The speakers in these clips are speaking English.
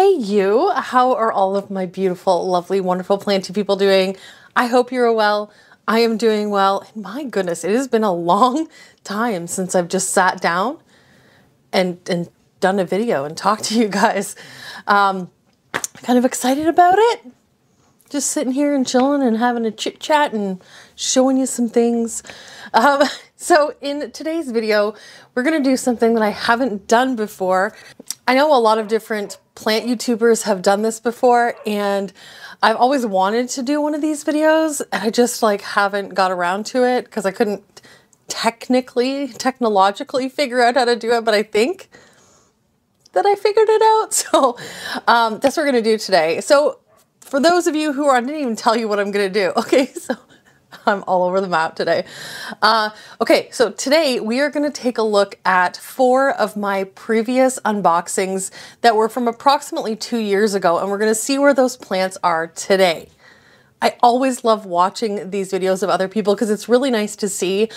Hey you, how are all of my beautiful, lovely, wonderful planty people doing? I hope you're well. I am doing well. And my goodness, it has been a long time since I've just sat down and done a video and talked to you guys. Kind of excited about it. Just sitting here and chilling and having a chit chat and showing you some things. So in today's video, we're gonna do something that I haven't done before. I know a lot of different plant YouTubers have done this before, and I've always wanted to do one of these videos, and I just like haven't got around to it because I couldn't technologically figure out how to do it, but I think that I figured it out. So that's what we're gonna do today. So for those of you who are, I didn't even tell you what I'm gonna do. Okay, so I'm all over the map today. Okay, so today we are going to take a look at 4 of my previous unboxings that were from approximately 2 years ago, and we're going to see where those plants are today. I always love watching these videos of other people because it's really nice to see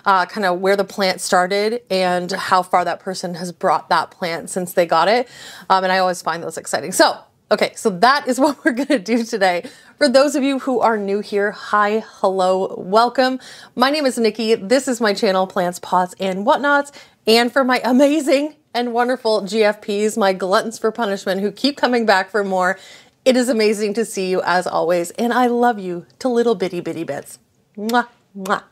kind of where the plant started and how far that person has brought that plant since they got it. And I always find those exciting. So, okay, so that is what we're gonna do today. For those of you who are new here, hi, hello, welcome. My name is Nikki. This is my channel, Plants, Pots, and Whatnots. And for my amazing and wonderful GFPs, my gluttons for punishment who keep coming back for more, it is amazing to see you as always. And I love you to little bitty bits. Mwah, mwah.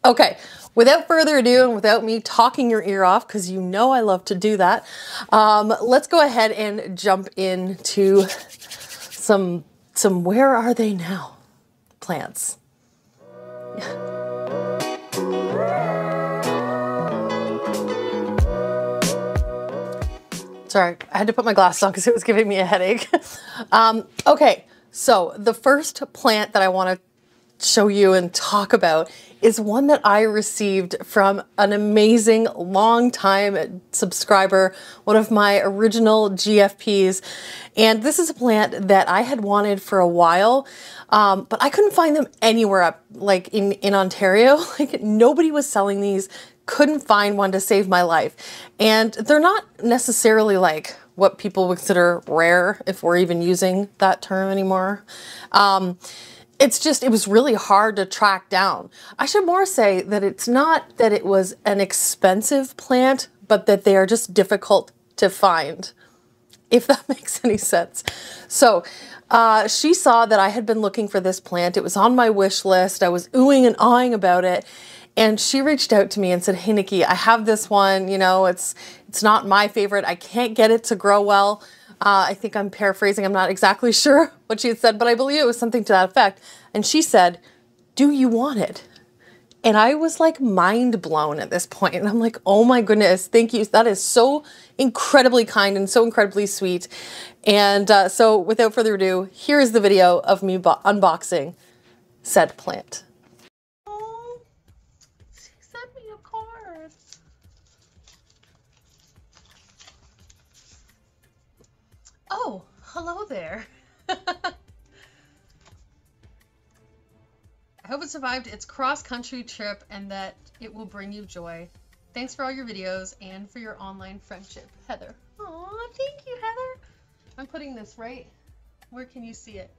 Okay, without further ado and without me talking your ear off, because you know I love to do that, let's go ahead and jump into some where are they now plants. Sorry, I had to put my glasses on because it was giving me a headache. Okay, so the first plant that I want to show you and talk about is one that I received from an amazing long-time subscriber, one of my original GFPs. And this is a plant that I had wanted for a while, but I couldn't find them anywhere up, like in Ontario. Like nobody was selling these, couldn't find one to save my life. And they're not necessarily like what people would consider rare, if we're even using that term anymore. It's just, it was really hard to track down. I should more say that it's not that it was an expensive plant, but that they are just difficult to find, if that makes any sense. So she saw that I had been looking for this plant. It was on my wish list. I was oohing and awing about it. And she reached out to me and said, hey, Nikki, I have this one, you know, it's not my favorite. I can't get it to grow well. I think I'm paraphrasing. I'm not exactly sure what she had said, but I believe it was something to that effect. And she said, do you want it? And I was like mind blown at this point. And I'm like, oh my goodness, thank you. That is so incredibly kind and so incredibly sweet. And so without further ado, here is the video of me unboxing said plant. Oh, she sent me a card. Oh, hello there. I hope it survived its cross-country trip and that it will bring you joy. Thanks for all your videos and for your online friendship, Heather. Aw, thank you, Heather. I'm putting this right, where can you see it?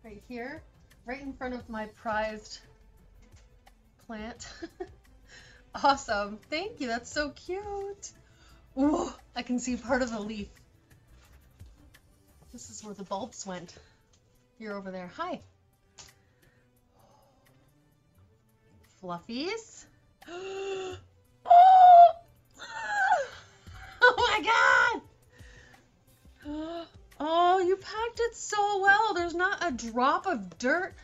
Right here, right in front of my prized plant. Awesome, thank you, that's so cute. Ooh, I can see part of the leaf. This is where the bulbs went. You're over there. Hi. Fluffies. Oh! Oh my God! Oh, you packed it so well. There's not a drop of dirt.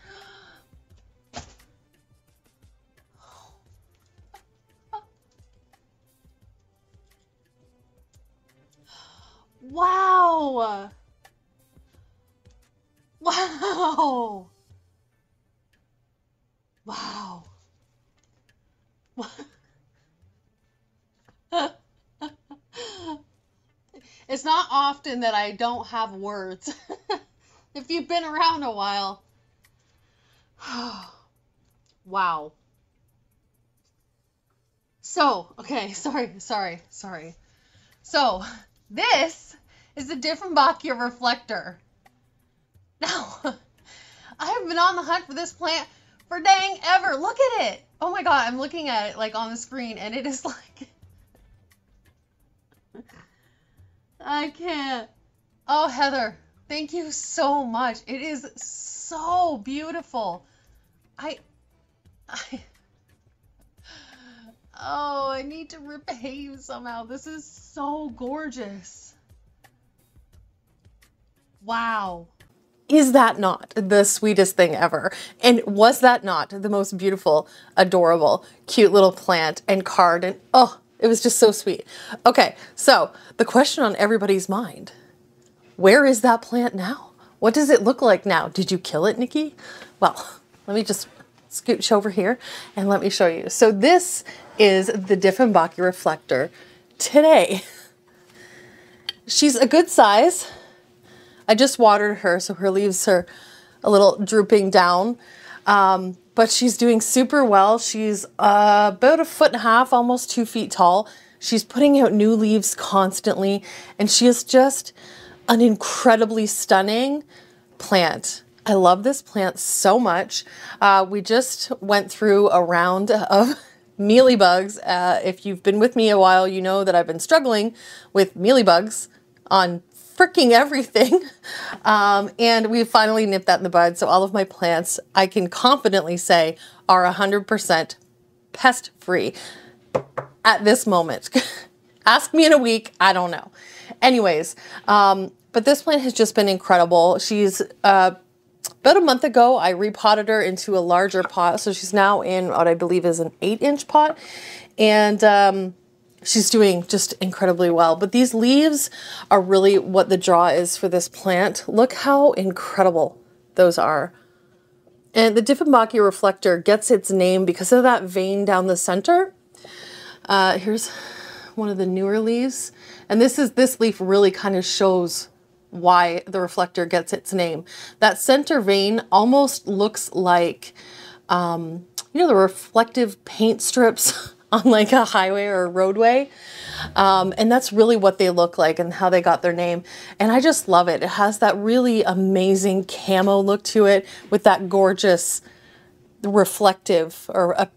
Wow! Wow! Wow! It's not often that I don't have words. If you've been around a while. Wow. So, okay, sorry. So, this is the Dieffenbachia reflector. Now, I have been on the hunt for this plant for dang ever. Look at it. Oh my God, I'm looking at it like on the screen and it is like, I can't. Oh, Heather, thank you so much. It is so beautiful. Oh, I need to repay you somehow. This is so gorgeous. Wow. Is that not the sweetest thing ever? And was that not the most beautiful, adorable, cute little plant and card? And oh, it was just so sweet. Okay, so the question on everybody's mind, where is that plant now? What does it look like now? Did you kill it, Nicki? Well, let me just scooch over here and let me show you. So this is the Dieffenbachia reflector today. She's a good size. I just watered her, so her leaves are a little drooping down, but she's doing super well. She's about 1.5 feet, almost 2 feet tall. She's putting out new leaves constantly, and she is just an incredibly stunning plant. I love this plant so much. We just went through a round of mealybugs. If you've been with me a while, you know that I've been struggling with mealybugs on freaking everything. And we finally nipped that in the bud. So all of my plants, I can confidently say, are 100% pest free at this moment. Ask me in a week, I don't know. Anyways, but this plant has just been incredible. She's, about a month ago, I repotted her into a larger pot. So she's now in what I believe is an 8-inch pot. And, she's doing just incredibly well, but these leaves are really what the draw is for this plant. Look how incredible those are. And the Dieffenbachia reflector gets its name because of that vein down the center. Here's one of the newer leaves. And this leaf really kind of shows why the reflector gets its name. That center vein almost looks like, you know, the reflective paint strips on like a highway or a roadway. And that's really what they look like and how they got their name. And I just love it. It has that really amazing camo look to it with that gorgeous reflective or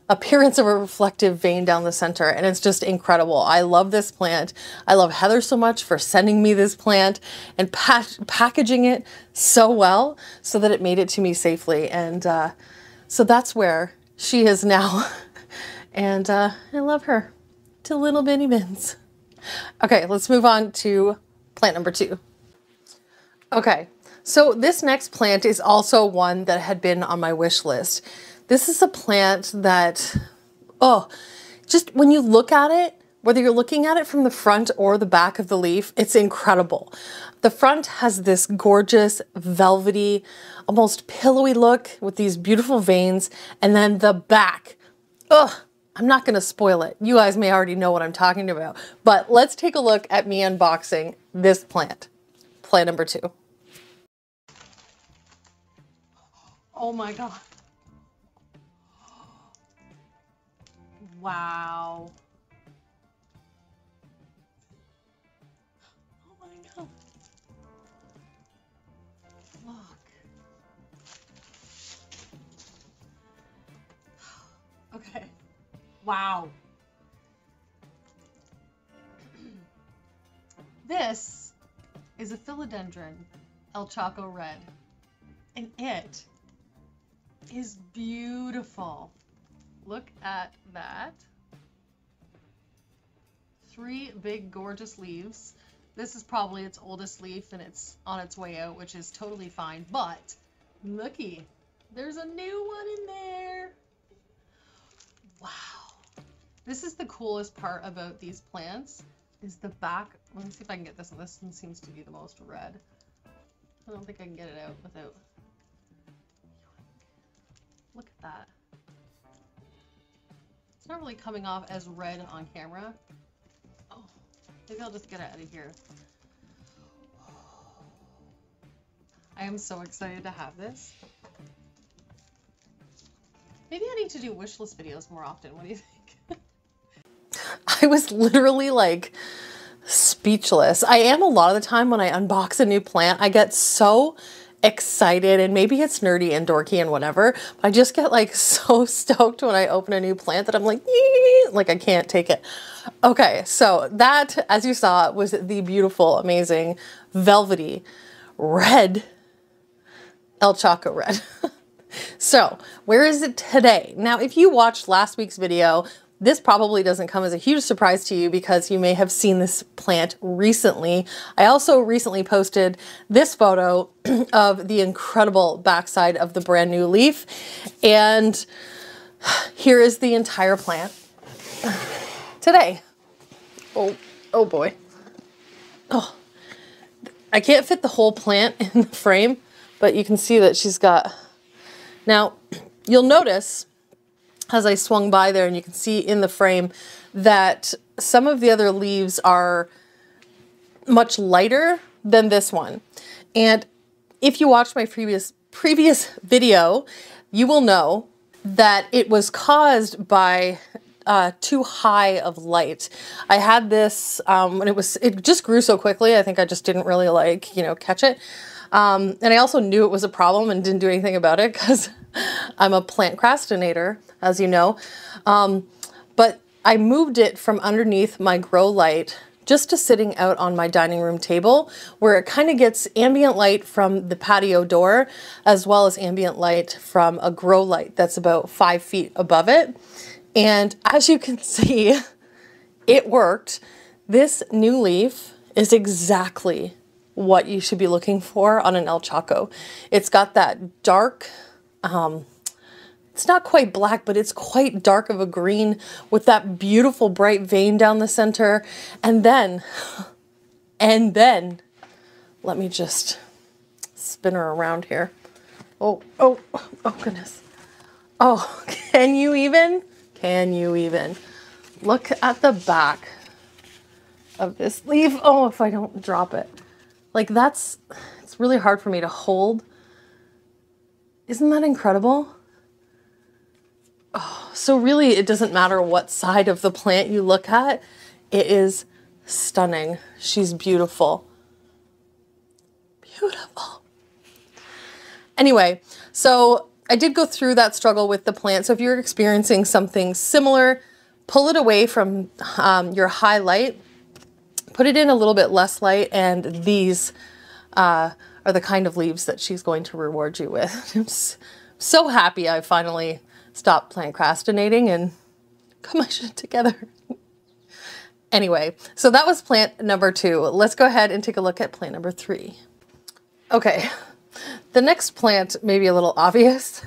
appearance of a reflective vein down the center. And it's just incredible. I love this plant. I love Heather so much for sending me this plant and packaging it so well so that it made it to me safely. And so that's where she is now. And I love her to little bitty bins. Okay, let's move on to plant number 2. Okay, so this next plant is also one that had been on my wish list. This is a plant that, oh, just when you look at it, whether you're looking at it from the front or the back of the leaf, it's incredible. The front has this gorgeous, velvety, almost pillowy look with these beautiful veins, and then the back, ugh, I'm not going to spoil it. You guys may already know what I'm talking about, but let's take a look at me unboxing this plant. Plant number 2. Oh my God. Wow. Oh my God. Look. Okay. Wow. This is a philodendron El Chaco Red, and it is beautiful. Look at that. 3 big gorgeous leaves. This is probably its oldest leaf and it's on its way out, which is totally fine, but looky, there's a new one in there. Wow. This is the coolest part about these plants, is the back. Let me see if I can get this one. This one seems to be the most red. I don't think I can get it out without. Look at that. It's not really coming off as red on camera. Oh, maybe I'll just get it out of here. I am so excited to have this. Maybe I need to do wish list videos more often. What do you think? I was literally like speechless. I am a lot of the time when I unbox a new plant, I get so excited, and maybe it's nerdy and dorky and whatever, but I just get like so stoked when I open a new plant that I'm like, "Yee!" Like I can't take it. Okay, so that, as you saw, was the beautiful, amazing, velvety, red El Chaco red. So where is it today? Now, if you watched last week's video, this probably doesn't come as a huge surprise to you because you may have seen this plant recently. I also recently posted this photo of the incredible backside of the brand new leaf. And here is the entire plant today. Oh boy. Oh, I can't fit the whole plant in the frame, but you can see that she's got, now you'll notice as I swung by there, and you can see in the frame that some of the other leaves are much lighter than this one. And if you watched my previous video, you will know that it was caused by too high of light. I had this when it just grew so quickly. I think I just didn't really like, catch it. And I also knew it was a problem and didn't do anything about it because I'm a plant procrastinator, as you know. But I moved it from underneath my grow light just to sitting out on my dining room table, where it kind of gets ambient light from the patio door, as well as ambient light from a grow light that's about 5 feet above it. And as you can see, it worked. This new leaf is exactly what you should be looking for on an El Chaco. It's got that dark, it's not quite black, but it's quite dark of a green with that beautiful bright vein down the center. And then, let me just spin her around here. Oh goodness. Oh, can you even look at the back of this leaf? Oh, if I don't drop it. Like it's really hard for me to hold. Isn't that incredible? Oh, so really it doesn't matter what side of the plant you look at. It is stunning. She's beautiful. Beautiful. Anyway, so I did go through that struggle with the plant. So if you're experiencing something similar, pull it away from your high light. Put it in a little bit less light, and these are the kind of leaves that she's going to reward you with. I'm so happy I finally stopped plant procrastinating and got my shit together. Anyway, so that was plant number 2. Let's go ahead and take a look at plant number 3. Okay, the next plant may be a little obvious.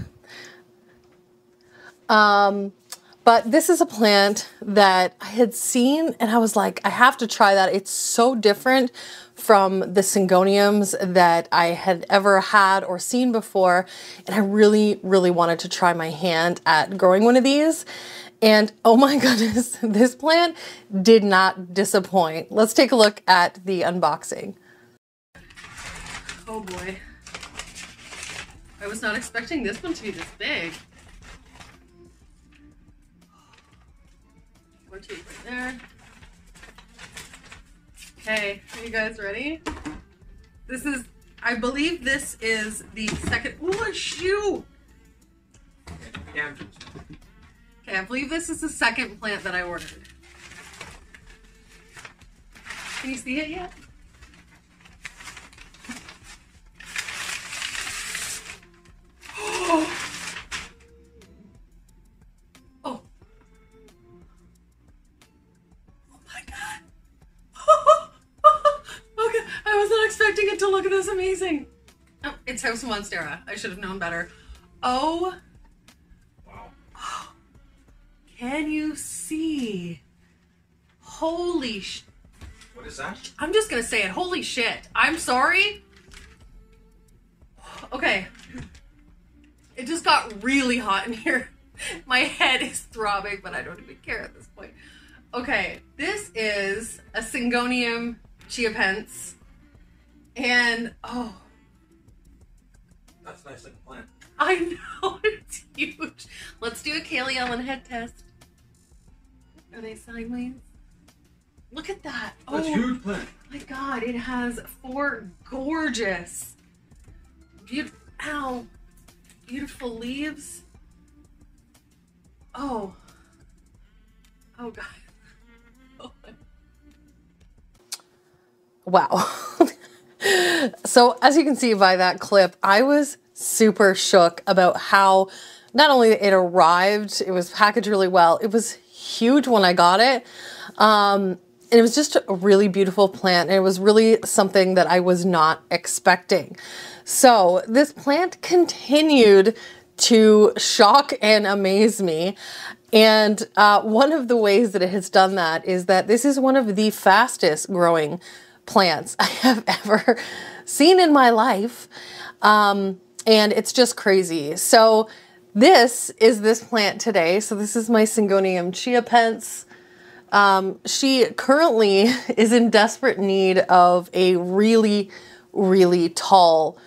But this is a plant that I had seen and I was like, I have to try that. It's so different from the syngoniums that I had ever had or seen before. And I really, really wanted to try my hand at growing one of these. And oh my goodness, this plant did not disappoint. Let's take a look at the unboxing. Oh boy. I was not expecting this one to be this big. One, two, right there. Okay, are you guys ready? This is, I believe this is the second, ooh, a shoe! Yeah. Okay, I believe this is the second plant that I ordered. Can you see it yet? Oh! Oh! Oh my god! Okay, I was not expecting it to look this amazing. Oh, it's House Monstera. I should have known better. Oh! Wow. Can you see? Holy sh... What is that? I'm just gonna say it. Holy shit. I'm sorry. Okay. It just got really hot in here. My head is throbbing, but I don't even care at this point. Okay, this is a Syngonium chiapense. And, oh. That's a nice looking plant. I know, it's huge. Let's do a Kaylee Ellen head test. Are they sideways? Look at that. That's huge plant. My God, it has 4 gorgeous, beautiful leaves. Oh God. Wow. So as you can see by that clip, I was super shook about how not only it arrived, it was packaged really well. It was huge when I got it. And it was just a really beautiful plant. And it was really something that I was not expecting. So this plant continued to shock and amaze me. And one of the ways that it has done that is that this is one of the fastest growing plants I have ever seen in my life. And it's just crazy. So this is this plant today. So this is my Syngonium chiapens. She currently is in desperate need of a really, really tall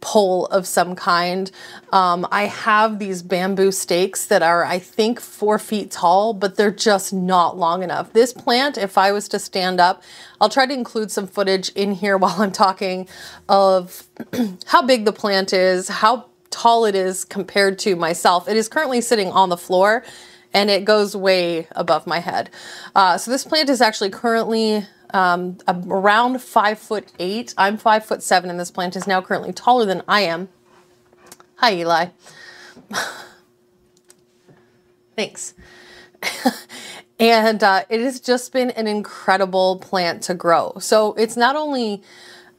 pole of some kind. I have these bamboo stakes that are, I think, 4 feet tall, but they're just not long enough. This plant, if I was to stand up, I'll try to include some footage in here while I'm talking of how big the plant is, how tall it is compared to myself. It is currently sitting on the floor and it goes way above my head. So this plant is actually currently around 5'8". I'm 5'7", and this plant is now currently taller than I am. Hi, Eli. Thanks. And it has just been an incredible plant to grow. So it's not only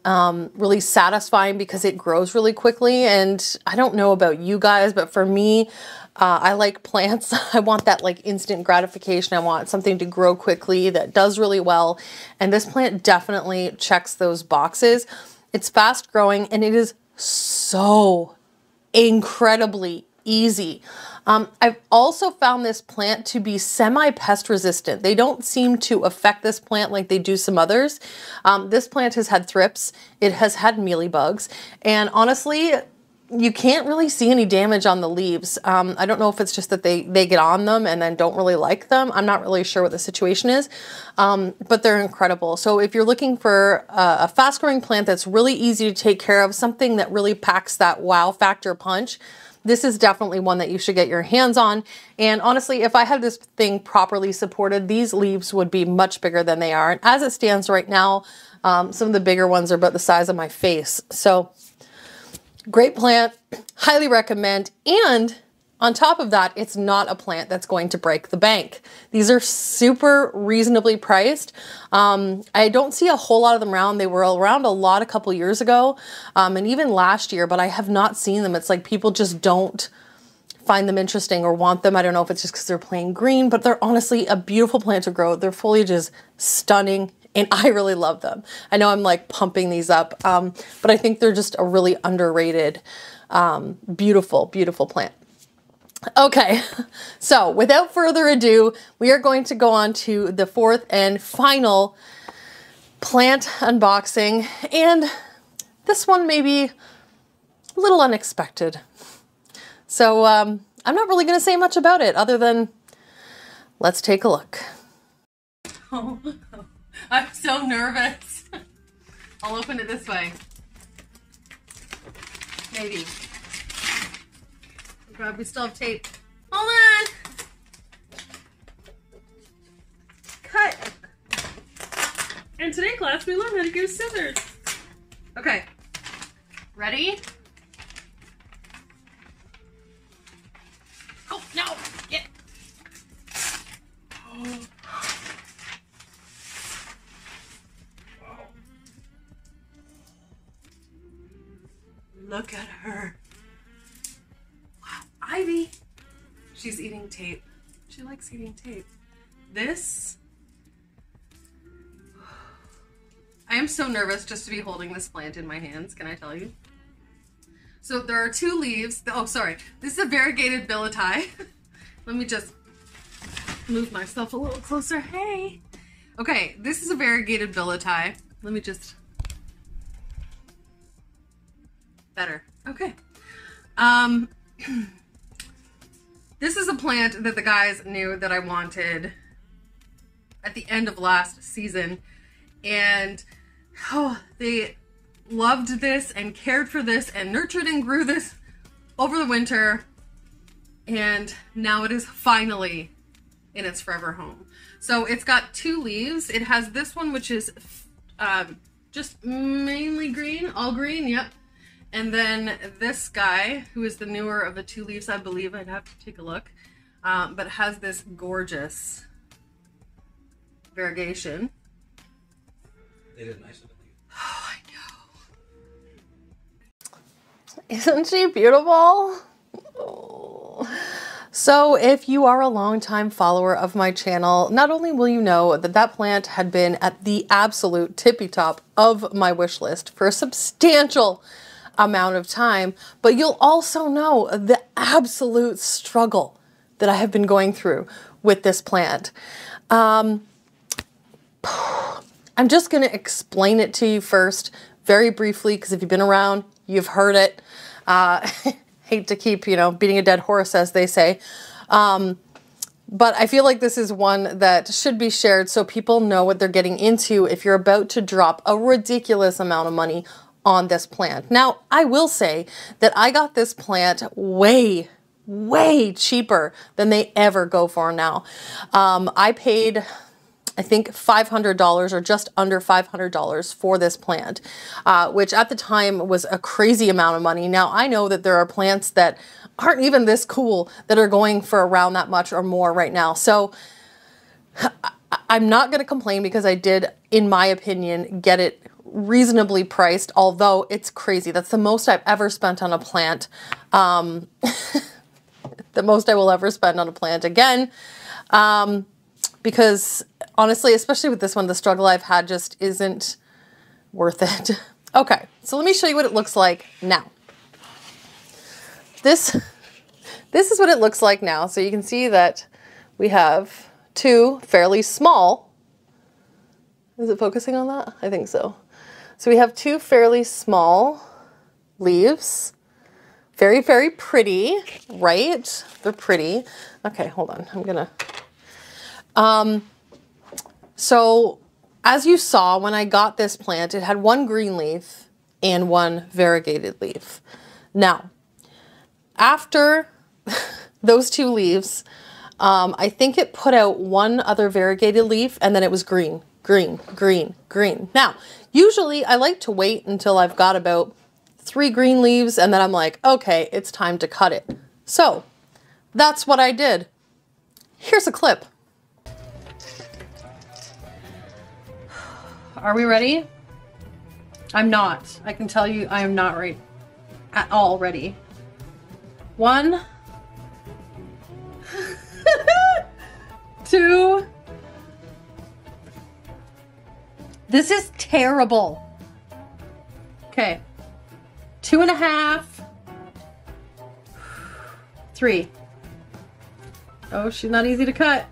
really satisfying because it grows really quickly, and I don't know about you guys, but for me, I like plants. I want that like instant gratification. I want something to grow quickly that does really well. And this plant definitely checks those boxes. It's fast growing and it is so incredibly easy. I've also found this plant to be semi-pest resistant. They don't seem to affect this plant like they do some others. This plant has had thrips. It has had mealybugs. And honestly, you can't really see any damage on the leaves. I don't know if it's just that they get on them and then don't really like them. I'm not really sure what the situation is, but they're incredible. So if you're looking for a fast growing plant that's really easy to take care of, something that really packs that wow factor punch, this is definitely one that you should get your hands on. And honestly, if I had this thing properly supported, these leaves would be much bigger than they are. And as it stands right now, some of the bigger ones are about the size of my face. So great plant, highly recommend. And on top of that, it's not a plant that's going to break the bank. These are super reasonably priced. I don't see a whole lot of them around. They were around a lot a couple years ago, and even last year, but I have not seen them. It's like people just don't find them interesting or want them. I don't know if it's just because they're plain green, but they're honestly a beautiful plant to grow. Their foliage is stunning. And I really love them. I know I'm like pumping these up, but I think they're just a really underrated, beautiful, beautiful plant. Okay, so without further ado, we are going to go on to the 4th and final plant unboxing. And this one may be a little unexpected. So I'm not really going to say much about it other than let's take a look. Oh. I'm so nervous. I'll open it this way. Maybe. Oh God, we still have tape. Hold on. Cut. And today, class, we learned how to use scissors. Okay. Ready? Oh, no. Yeah. Oh. Look at her. Wow. Ivy. She's eating tape. She likes eating tape. This. I am so nervous just to be holding this plant in my hands, can I tell you? So there are 2 leaves. Oh, sorry. This is a variegated billieti. Let me just move myself a little closer. Hey. Okay, this is a variegated billieti. Let me just... Better. Okay. This is a plant that the guys knew that I wanted at the end of last season. And they loved this and cared for this and nurtured and grew this over the winter. And now it is finally in its forever home. So it's got 2 leaves. It has this one, which is just mainly green, all green, yep. And then this guy, who is the newer of the 2 leaves, I believe. I'd have to take a look. But it has this gorgeous variegation. It is nice of you. Oh, I know. Isn't she beautiful? Oh. So if you are a longtime follower of my channel, not only will you know that that plant had been at the absolute tippy top of my wish list for a substantial amount of time, but you'll also know the absolute struggle that I have been going through with this plant. I'm just going to explain it to you first very briefly, because if you've been around, you've heard it. Hate to keep, beating a dead horse, as they say. But I feel like this is one that should be shared so people know what they're getting into if you're about to drop a ridiculous amount of money on this plant. Now, I will say that I got this plant way cheaper than they ever go for now. I paid, I think, $500 or just under $500 for this plant, which at the time was a crazy amount of money. Now, I know that there are plants that aren't even this cool that are going for around that much or more right now. So I'm not going to complain, because I did, in my opinion, get it reasonably priced, although it's crazy. That's the most I've ever spent on a plant. The most I will ever spend on a plant again. Because honestly, especially with this one, the struggle I've had just isn't worth it. Okay, so let me show you what it looks like now. This is what it looks like now. So you can see that we have 2 fairly small. Is it focusing on that? I think so. So we have 2 fairly small leaves. Very, very pretty, right? They're pretty. Okay, hold on. I'm gonna... So as you saw, when I got this plant, it had 1 green leaf and 1 variegated leaf. Now, after those 2 leaves, I think it put out 1 other variegated leaf, and then it was green, green, green, green. Now, usually I like to wait until I've got about 3 green leaves, and then I'm like, okay, it's time to cut it. So that's what I did. Here's a clip. Are we ready? I'm not. I can tell you I am not right at all ready. 1, 2. This is terrible. Okay. 2.5. 3. Oh, she's not easy to cut.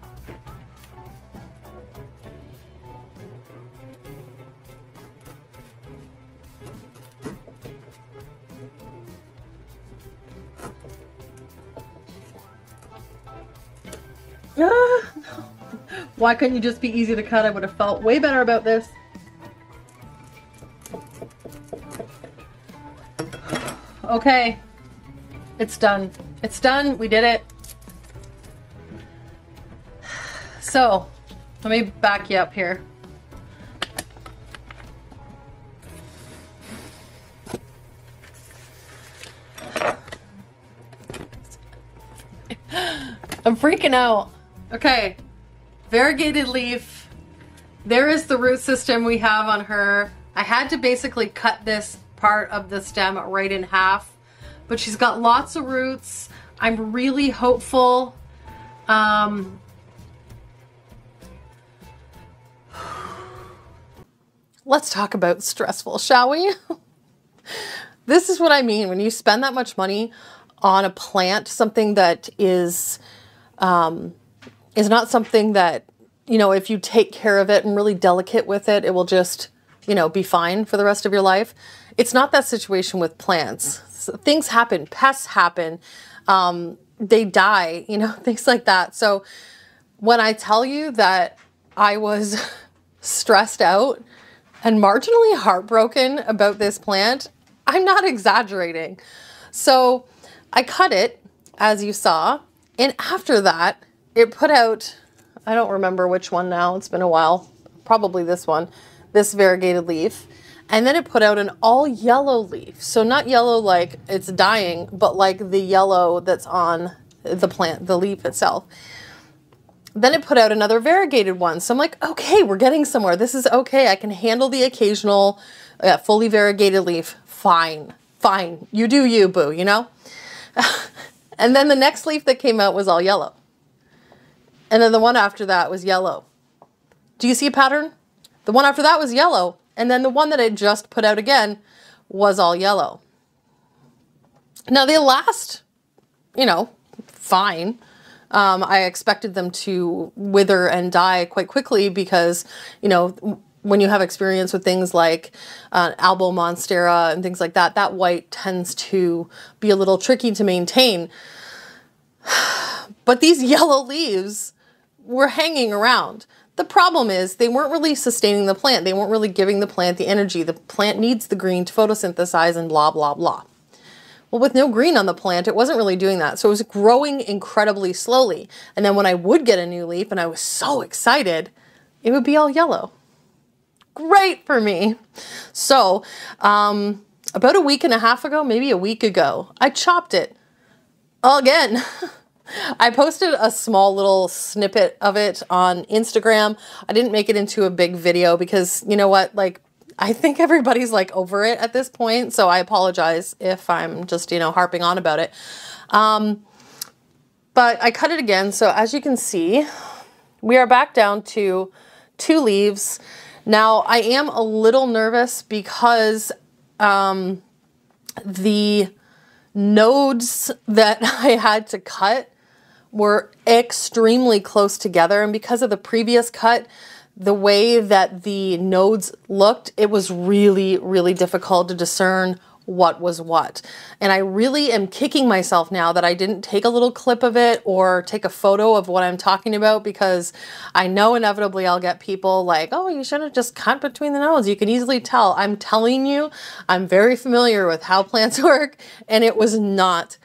Why couldn't you just be easy to cut? I would have felt way better about this. Okay, it's done. It's done. We did it. So, let me back you up here. I'm freaking out. Okay, variegated leaf. There is the root system we have on her. I had to basically cut this part of the stem right in half, but she's got lots of roots. I'm really hopeful. Let's talk about stressful, shall we? This is what I mean when you spend that much money on a plant, something that is not something that, you know, if you take care of it and really delicate with it, it will just, you know, be fine for the rest of your life. It's not that situation with plants. So things happen, pests happen, they die, you know, things like that. So when I tell you that I was stressed out and marginally heartbroken about this plant. I'm not exaggerating. So I cut it, as you saw, and after that, it put out, I don't remember which one now, it's been a while, probably this one, this variegated leaf. And then it put out an all yellow leaf. So not yellow like it's dying, but like the yellow that's on the plant, the leaf itself. Then it put out another variegated one. So I'm like, okay, we're getting somewhere. This is okay. I can handle the occasional fully variegated leaf. Fine, fine. You do you, boo, you know? And then the next leaf that came out was all yellow. And then the one after that was yellow. Do you see a pattern? The one after that was yellow. And then the one that I just put out again was all yellow. Now they last, you know, fine. I expected them to wither and die quite quickly because, you know, when you have experience with things like Albo Monstera and things like that, that white tends to be a little tricky to maintain. But these yellow leaves were hanging around. The problem is they weren't really sustaining the plant. They weren't really giving the plant the energy. The plant needs the green to photosynthesize and blah, blah, blah. Well, with no green on the plant, it wasn't really doing that. So it was growing incredibly slowly. And then when I would get a new leaf and I was so excited, it would be all yellow. Great for me. So about a week and a half ago, maybe a week ago, I chopped it again. I posted a small little snippet of it on Instagram. I didn't make it into a big video because, you know what, like, I think everybody's like over it at this point. So I apologize if I'm just, you know, harping on about it. But I cut it again. So as you can see, we are back down to 2 leaves. Now I am a little nervous because the nodes that I had to cut were extremely close together. And because of the previous cut, the way that the nodes looked, it was really, really difficult to discern what was what. And I really am kicking myself now that I didn't take a little clip of it or take a photo of what I'm talking about, because I know inevitably I'll get people like, oh, you should have just cut between the nodes. You can easily tell. I'm telling you, I'm very familiar with how plants work, and it was not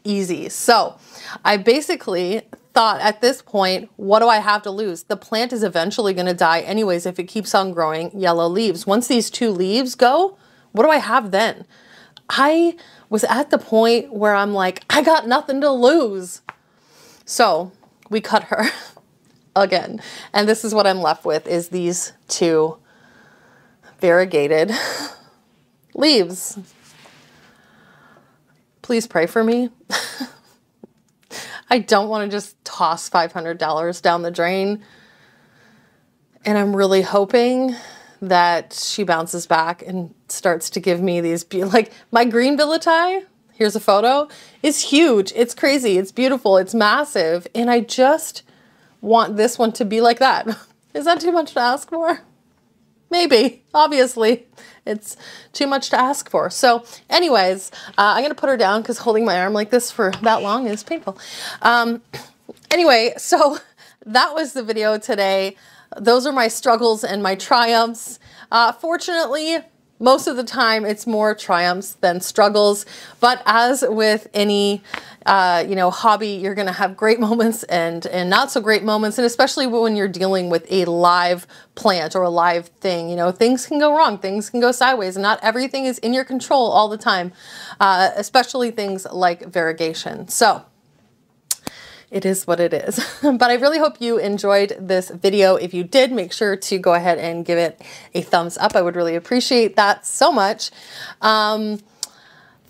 easy. So I basically thought at this point, what do I have to lose? The plant is eventually going to die anyways if it keeps on growing yellow leaves. Once these 2 leaves go, what do I have then? I was at the point where I'm like, I got nothing to lose. So we cut her again. And this is what I'm left with, is these 2 variegated leaves. Please pray for me. I don't want to just toss $500 down the drain. And I'm really hoping that she bounces back and starts to give me these, like my green billieti, here's a photo, is huge. It's crazy. It's beautiful. It's massive. And I just want this one to be like that. Is that too much to ask for? Maybe. Obviously, it's too much to ask for. So anyways, I'm going to put her down because holding my arm like this for that long is painful. Anyway, so that was the video today. Those are my struggles and my triumphs. Fortunately, most of the time it's more triumphs than struggles, but as with any you know, hobby, you're going to have great moments and not so great moments, and especially when you're dealing with a live plant or a live thing. You know, things can go wrong, things can go sideways, and not everything is in your control all the time, especially things like variegation. So it is what it is. But I really hope you enjoyed this video. If you did, make sure to go ahead and give it a thumbs up. I would really appreciate that so much.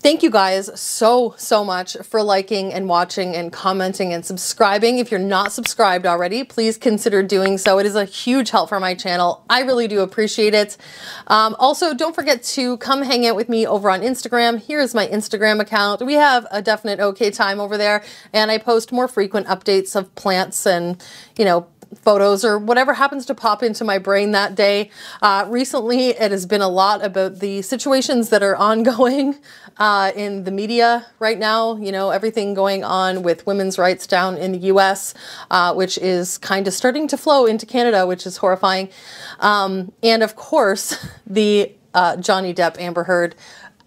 Thank you guys so much for liking and watching and commenting and subscribing. If you're not subscribed already, please consider doing so. It is a huge help for my channel. I really do appreciate it. Also, don't forget to come hang out with me over on Instagram. Here is my Instagram account. We have a definite okay time over there, and I post more frequent updates of plants and, you know, photos or whatever happens to pop into my brain that day. Recently, it has been a lot about the situations that are ongoing in the media right now. You know, everything going on with women's rights down in the US, which is kind of starting to flow into Canada, which is horrifying. And of course, the Johnny Depp Amber Heard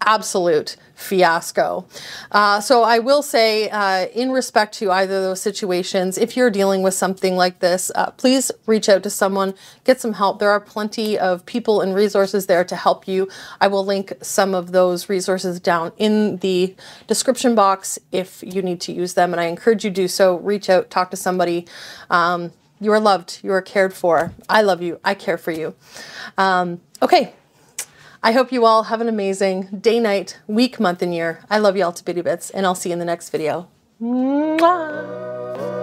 absolute fiasco. So I will say, in respect to either of those situations, if you're dealing with something like this, please reach out to someone, get some help. There are plenty of people and resources there to help you. I will link some of those resources down in the description box if you need to use them, and I encourage you to do so. Reach out, talk to somebody. You are loved, you are cared for. I love you, I care for you. Okay. I hope you all have an amazing day, night, week, month, and year. I love you all to bitty bits, and I'll see you in the next video. Mwah!